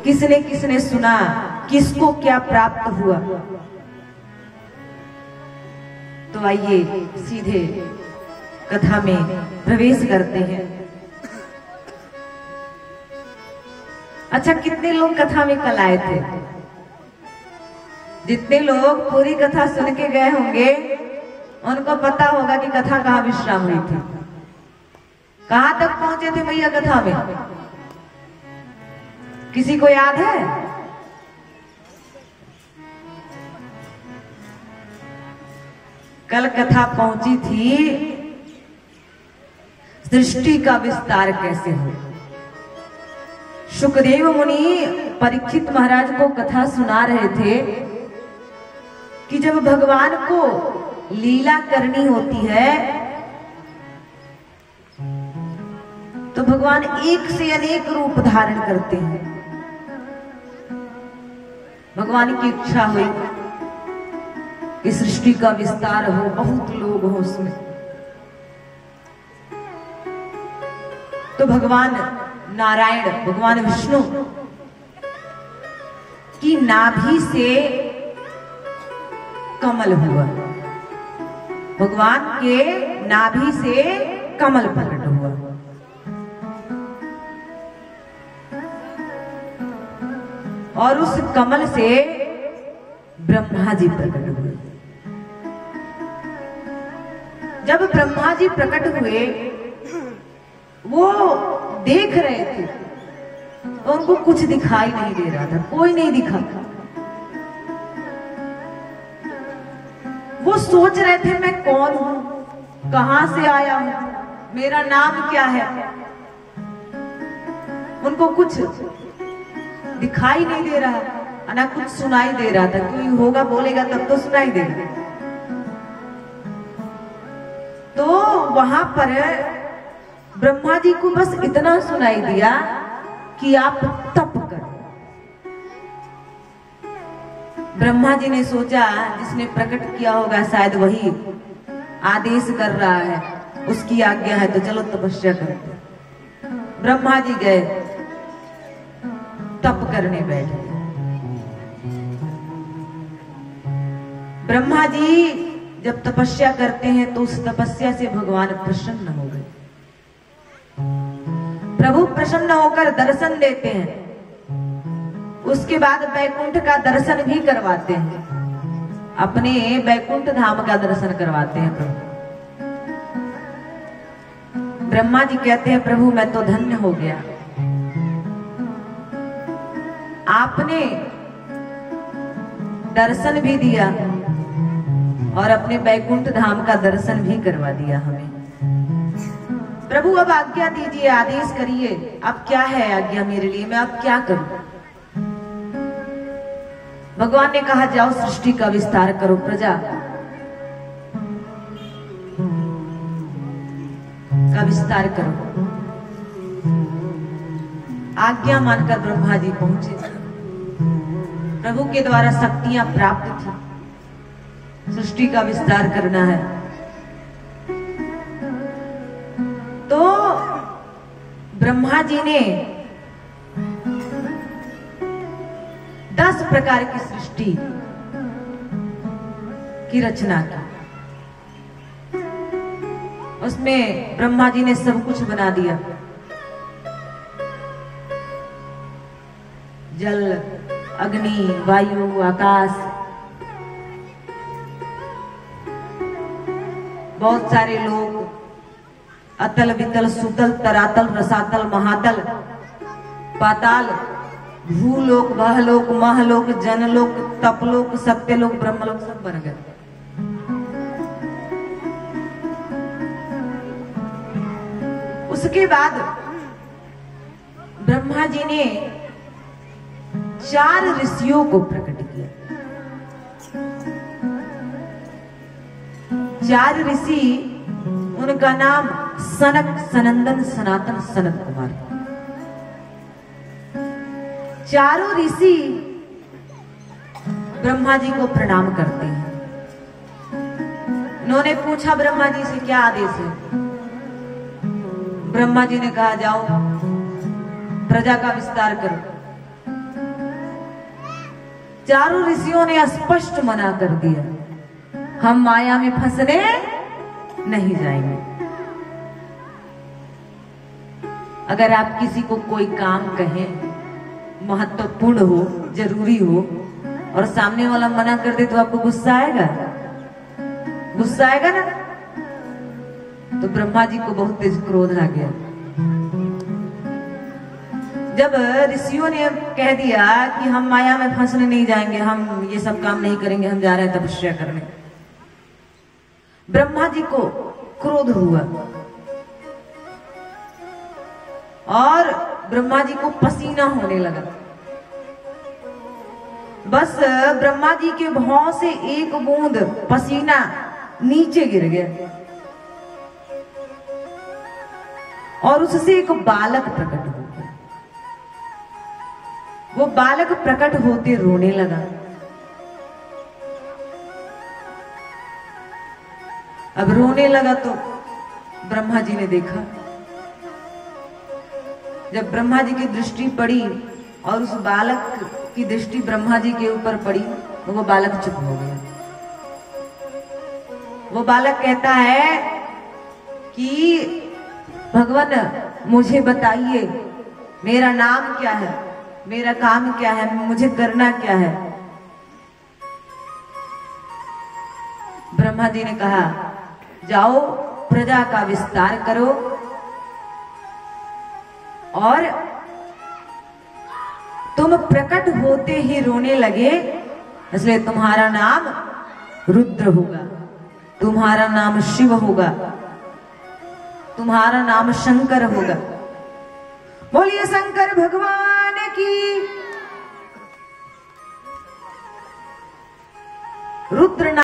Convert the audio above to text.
किसने किसने सुना, किसको क्या प्राप्त हुआ। तो आइए सीधे कथा में प्रवेश करते हैं। अच्छा, कितने लोग कथा में कल आए थे? जितने लोग पूरी कथा सुन के गए होंगे उनको पता होगा कि कथा कहाँ विश्राम हुई थी। कहां तक पहुंचे थे भैया कथा में? किसी को याद है? कल कथा पहुंची थी सृष्टि का विस्तार कैसे हो। शुकदेव मुनि परीक्षित महाराज को कथा सुना रहे थे कि जब भगवान को लीला करनी होती है तो भगवान एक से अनेक रूप धारण करते हैं। भगवान की इच्छा हुई कि सृष्टि का विस्तार हो, बहुत लोग हो उसमें, तो भगवान नारायण, भगवान विष्णु की नाभि से कमल हुआ। भगवान के नाभि से कमल प्रकट हुआ। और उस कमल से ब्रह्मा जी प्रकट हुए। जब ब्रह्मा जी प्रकट हुए, वो देख रहे थे तो उनको कुछ दिखाई नहीं दे रहा था, कोई नहीं दिखा था। वो सोच रहे थे मैं कौन हूं, कहां से आया हूं, मेरा नाम क्या है। उनको कुछ दिखाई नहीं दे रहा, ना कुछ सुनाई दे रहा था। कोई होगा बोलेगा तब तो सुनाई देगा। तो वहां पर ब्रह्मा जी को बस इतना सुनाई दिया कि आप तप करो। ब्रह्मा जी ने सोचा जिसने प्रकट किया होगा शायद वही आदेश कर रहा है, उसकी आज्ञा है, तो चलो तपस्या करते। ब्रह्मा जी गए, तप करने बैठे। ब्रह्मा जी जब तपस्या करते हैं तो उस तपस्या से भगवान प्रसन्न हो गए। प्रभु प्रसन्न होकर दर्शन देते हैं। उसके बाद बैकुंठ का दर्शन भी करवाते हैं, अपने बैकुंठ धाम का दर्शन करवाते हैं प्रभु। ब्रह्मा जी कहते हैं प्रभु मैं तो धन्य हो गया, आपने दर्शन भी दिया और अपने बैकुंठ धाम का दर्शन भी करवा दिया हमें। प्रभु अब आज्ञा दीजिए, आदेश करिए, अब क्या है आज्ञा मेरे लिए, मैं अब क्या करूं। भगवान ने कहा जाओ सृष्टि का विस्तार करो, प्रजा का विस्तार करो। आज्ञा मानकर ब्रह्मा जी पहुंचे। प्रभु के द्वारा शक्तियां प्राप्त थी, सृष्टि का विस्तार करना है। तो ब्रह्मा जी ने 10 प्रकार की सृष्टि की रचना की। उसमें ब्रह्मा जी ने सब कुछ बना दिया। जल, अग्नि, वायु, आकाश, बहुत सारे लोग, अतल वितल सुतल तरातल रसातल महातल पाताल, भूलोक, बहलोक, महलोक, जनलोक, तपलोक, सत्यलोक, ब्रह्मलोक सब बन गए। उसके बाद ब्रह्मा जी ने 4 ऋषियों को प्रकट किया। 4 ऋषि, उनका नाम सनक, सनंदन, सनातन, सनत कुमार। चारों ऋषि ब्रह्मा जी को प्रणाम करते हैं। उन्होंने पूछा ब्रह्मा जी से क्या आदेश है। ब्रह्मा जी ने कहा जाओ प्रजा का विस्तार करो। चारों ऋषियों ने स्पष्ट मना कर दिया, हम माया में फंसने नहीं जाएंगे। अगर आप किसी को कोई काम कहें, महत्वपूर्ण हो, जरूरी हो, और सामने वाला मना कर दे तो आपको गुस्सा आएगा? गुस्सा आएगा ना? तो ब्रह्मा जी को बहुत तेज क्रोध आ गया। जब ऋषियों ने कह दिया कि हम माया में फंसने नहीं जाएंगे, हम ये सब काम नहीं करेंगे, हम जा रहे हैं तपस्या करने, ब्रह्मा जी को क्रोध हुआ और ब्रह्मा जी को पसीना होने लगा। बस ब्रह्मा जी के भौं से एक बूंद पसीना नीचे गिर गया और उससे एक बालक प्रकट हो गया। वो बालक प्रकट होते रोने लगा। अब रोने लगा तो ब्रह्मा जी ने देखा। जब ब्रह्मा जी की दृष्टि पड़ी और उस बालक की दृष्टि ब्रह्मा जी के ऊपर पड़ी तो वो बालक चुप हो गया। वो बालक कहता है कि भगवान मुझे बताइए, मेरा नाम क्या है, मेरा काम क्या है, मुझे करना क्या है? ब्रह्मा जी ने कहा, जाओ प्रजा का विस्तार करो और तुम प्रकट होते ही रोने लगे, इसलिए तुम्हारा नाम रुद्र होगा, तुम्हारा नाम शिव होगा, तुम्हारा नाम शंकर होगा। बोलिए शंकर भगवान की। रुद्र